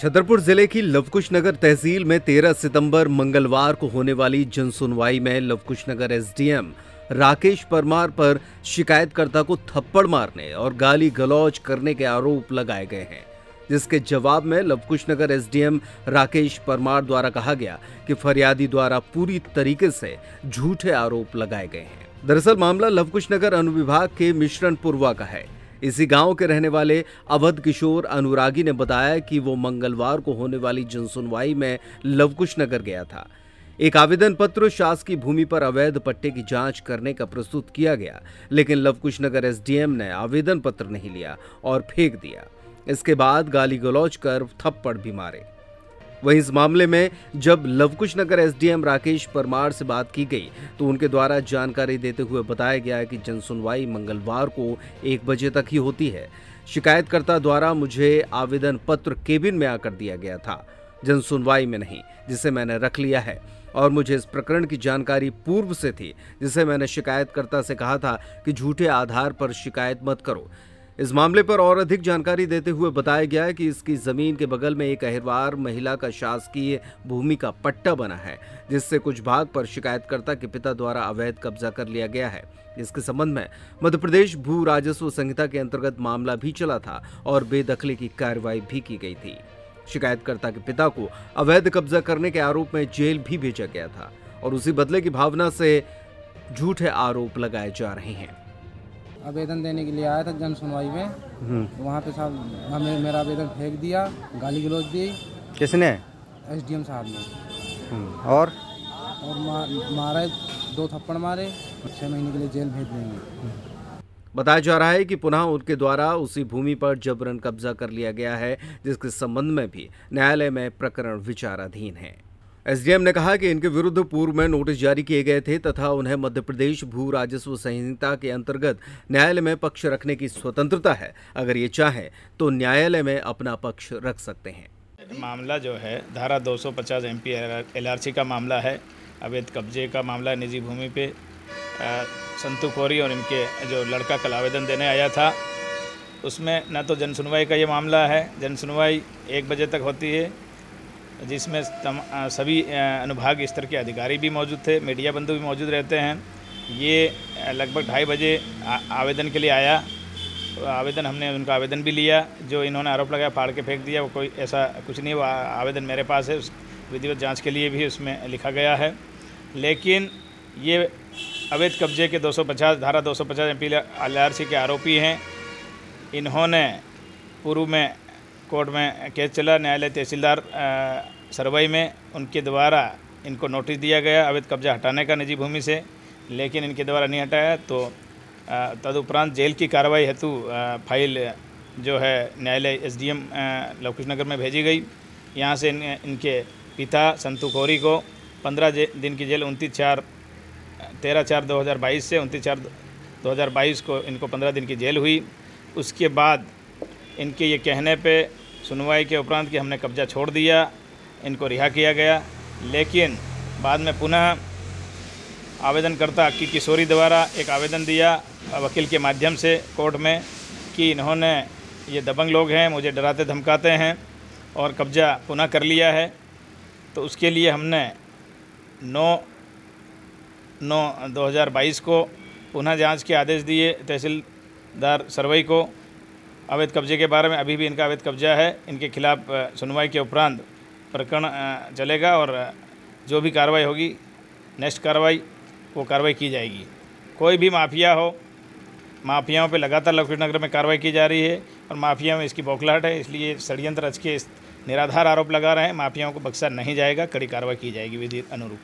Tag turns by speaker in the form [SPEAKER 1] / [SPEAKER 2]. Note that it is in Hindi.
[SPEAKER 1] छतरपुर जिले की लवकुश नगर तहसील में 13 सितंबर मंगलवार को होने वाली जनसुनवाई में लवकुश नगर एसडीएम राकेश परमार पर शिकायतकर्ता को थप्पड़ मारने और गाली गलौज करने के आरोप लगाए गए हैं, जिसके जवाब में लवकुश नगर एसडीएम राकेश परमार द्वारा कहा गया कि फरियादी द्वारा पूरी तरीके से झूठे आरोप लगाए गए हैं। दरअसल मामला लवकुश नगर अनुविभाग के मिश्रणपुरवा का है। इसी गांव के रहने वाले अवध किशोर अनुरागी ने बताया कि वो मंगलवार को होने वाली जनसुनवाई में लवकुश नगर गया था। एक आवेदन पत्र शासकीय भूमि पर अवैध पट्टे की जांच करने का प्रस्तुत किया गया, लेकिन लवकुश नगर एसडीएम ने आवेदन पत्र नहीं लिया और फेंक दिया। इसके बाद गाली गलौज कर थप्पड़ भी मारे। वहीं इस मामले में जब लवकुश नगर एसडीएम राकेश परमार से बात की गई तो उनके द्वारा जानकारी देते हुए बताया गया कि जनसुनवाई मंगलवार को 1 बजे तक ही होती है। शिकायतकर्ता द्वारा मुझे आवेदन पत्र केबिन में आकर दिया गया था, जनसुनवाई में नहीं, जिसे मैंने रख लिया है और मुझे इस प्रकरण की जानकारी पूर्व से थी, जिसे मैंने शिकायतकर्ता से कहा था कि झूठे आधार पर शिकायत मत करो। इस मामले पर और अधिक जानकारी देते हुए बताया गया कि इसकी जमीन के बगल में एक अहिरवार महिला का शासकीय भूमि का पट्टा बना है, जिससे कुछ भाग पर शिकायतकर्ता के पिता द्वारा अवैध कब्जा कर लिया गया है। इसके संबंध में मध्य प्रदेश भू राजस्व संहिता के अंतर्गत मामला भी चला था और बेदखली की कार्रवाई भी की गई थी। शिकायतकर्ता के पिता को अवैध कब्जा करने के आरोप में जेल भी भेजा गया था और उसी बदले की भावना से झूठे आरोप लगाए जा रहे हैं।
[SPEAKER 2] आवेदन देने के लिए आया था जन सुनवाई में, तो वहाँ पे साहब हमें मेरा आवेदन फेंक दिया, गाली गलौज दी।
[SPEAKER 1] किसने?
[SPEAKER 2] एसडीएम साहब ने।
[SPEAKER 1] और
[SPEAKER 2] मारे 2 थप्पड़ मारे, 6 महीने के लिए जेल भेज देंगे।
[SPEAKER 1] बताया जा रहा है कि पुनः उनके द्वारा उसी भूमि पर जबरन कब्जा कर लिया गया है, जिसके संबंध में भी न्यायालय में प्रकरण विचाराधीन है। एसडीएम ने कहा कि इनके विरुद्ध पूर्व में नोटिस जारी किए गए थे तथा उन्हें मध्य प्रदेश भू राजस्व संहिता के अंतर्गत न्यायालय में पक्ष रखने की स्वतंत्रता है। अगर ये चाहें तो न्यायालय में अपना पक्ष रख सकते हैं।
[SPEAKER 3] मामला जो है धारा 250 MP LRC का मामला है। अवैध कब्जे का मामला निजी भूमि पे संतू कोरी और इनके जो लड़का कल आवेदन देने आया था, उसमें न तो जनसुनवाई का ये मामला है। जनसुनवाई 1 बजे तक होती है, जिसमें सभी अनुभाग स्तर के अधिकारी भी मौजूद थे, मीडिया बंधु भी मौजूद रहते हैं। ये लगभग 2:30 बजे आवेदन के लिए आया, तो आवेदन हमने उनका आवेदन भी लिया। जो इन्होंने आरोप लगाया फाड़ के फेंक दिया, वो कोई ऐसा कुछ नहीं। वो आवेदन मेरे पास है, उस विधिवत जांच के लिए भी उसमें लिखा गया है। लेकिन ये अवैध कब्जे के धारा 250 MP LRC के आरोपी हैं। इन्होंने पूर्व में कोर्ट में केस चला, न्यायालय तहसीलदार सरवई में, उनके द्वारा इनको नोटिस दिया गया अवैध कब्जा हटाने का निजी भूमि से, लेकिन इनके द्वारा नहीं हटाया। तो तदुपरांत जेल की कार्रवाई हेतु फाइल जो है न्यायालय एसडीएम लवकुश नगर में भेजी गई। यहाँ से इनके पिता संतू कोरी को 15 दिन की जेल 13/4/2022 से 29/4/2022 को इनको 15 दिन की जेल हुई। उसके बाद इनके ये कहने पे सुनवाई के उपरांत कि हमने कब्जा छोड़ दिया, इनको रिहा किया गया। लेकिन बाद में पुनः आवेदनकर्ता की किशोरी द्वारा एक आवेदन दिया वकील के माध्यम से कोर्ट में कि इन्होंने ये दबंग लोग हैं, मुझे डराते धमकाते हैं और कब्जा पुनः कर लिया है। तो उसके लिए हमने 9/9/2022 को पुनः जांच के आदेश दिए तहसीलदार सरवई को। अवैध कब्जे के बारे में अभी भी इनका अवैध कब्जा है। इनके खिलाफ सुनवाई के उपरांत प्रकरण चलेगा और जो भी कार्रवाई होगी, नेक्स्ट कार्रवाई, वो कार्रवाई की जाएगी। कोई भी माफिया हो, माफियाओं पे लगातार लवकुश नगर में कार्रवाई की जा रही है और माफिया में इसकी बौखलाहट है, इसलिए षड्यंत्र रच के निराधार आरोप लगा रहे हैं। माफियाओं को बख्शा नहीं जाएगा, कड़ी कार्रवाई की जाएगी विधि अनुरूप।